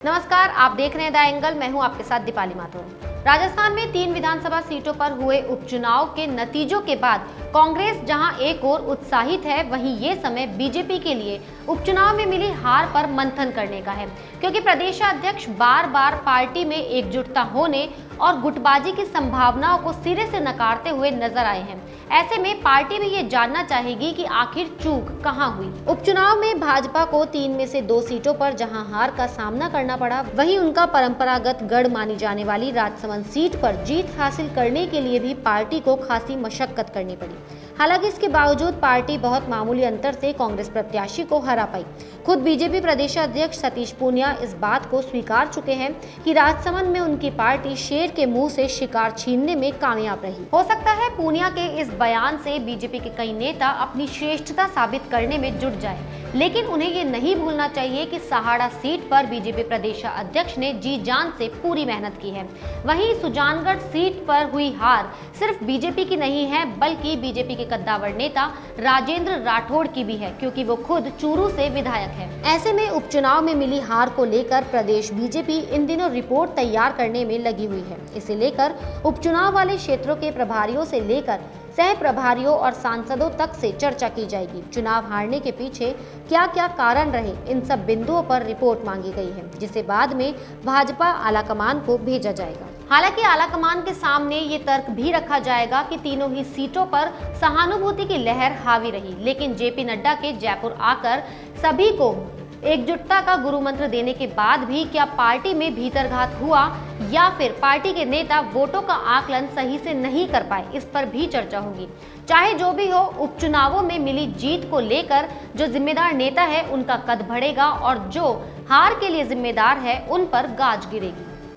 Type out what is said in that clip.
नमस्कार, आप देख रहे हैं द एंगल। मैं हूं आपके साथ दीपाली माथुर। राजस्थान में 3 विधानसभा सीटों पर हुए उपचुनाव के नतीजों के बाद कांग्रेस जहां एक ओर उत्साहित है, वहीं ये समय बीजेपी के लिए उपचुनाव में मिली हार पर मंथन करने का है, क्योंकि प्रदेशाध्यक्ष बार बार पार्टी में एकजुटता होने और गुटबाजी की संभावनाओं को सिरे से नकारते हुए नजर आए हैं। ऐसे में पार्टी भी ये जानना चाहेगी कि आखिर चूक कहां हुई। उपचुनाव में भाजपा को 3 में से 2 सीटों पर जहां हार का सामना करना पड़ा, वहीं उनका परंपरागत गढ़ मानी जाने वाली राजसमंद सीट पर जीत हासिल करने के लिए भी पार्टी को खासी मशक्कत करनी पड़ी। हालांकि इसके बावजूद पार्टी बहुत मामूली अंतर से कांग्रेस प्रत्याशी को हरा पाई। खुद बीजेपी प्रदेशाध्यक्ष सतीश पूनिया इस बात को स्वीकार चुके हैं कि राजसमंद में उनकी पार्टी शेर के मुंह से शिकार छीनने में कामयाब रही। हो सकता है पूनिया के इस बयान से बीजेपी के कई नेता अपनी श्रेष्ठता साबित करने में जुट जाए, लेकिन उन्हें ये नहीं भूलना चाहिए कि सहाड़ा सीट पर बीजेपी प्रदेशाध्यक्ष ने जी जान से पूरी मेहनत की है। वहीं सुजानगढ़ सीट पर हुई हार सिर्फ बीजेपी की नहीं है, बल्कि बीजेपी के कद्दावर नेता राजेंद्र राठौड़ की भी है, क्योंकि वो खुद चूरू से विधायक है। ऐसे में उपचुनाव में मिली हार को लेकर प्रदेश बीजेपी इन दिनों रिपोर्ट तैयार करने में लगी हुई है। इसे लेकर उपचुनाव वाले क्षेत्रों के प्रभारियों से लेकर सह प्रभारियों और सांसदों तक से चर्चा की जाएगी। चुनाव हारने के पीछे क्या क्या कारण रहे, इन सब बिंदुओं पर रिपोर्ट मांगी गई है, जिसे बाद में भाजपा आलाकमान को भेजा जाएगा। हालांकि आलाकमान के सामने ये तर्क भी रखा जाएगा कि तीनों ही सीटों पर सहानुभूति की लहर हावी रही, लेकिन जेपी नड्डा के जयपुर आकर सभी को एकजुटता का गुरु मंत्र देने के बाद भी क्या पार्टी में भीतरघात हुआ, या फिर पार्टी के नेता वोटों का आकलन सही से नहीं कर पाए, इस पर भी चर्चा होगी। चाहे जो भी हो, उपचुनावों में मिली जीत को लेकर जो जिम्मेदार नेता है उनका कद बढ़ेगा और जो हार के लिए जिम्मेदार है उन पर गाज गिरेगी।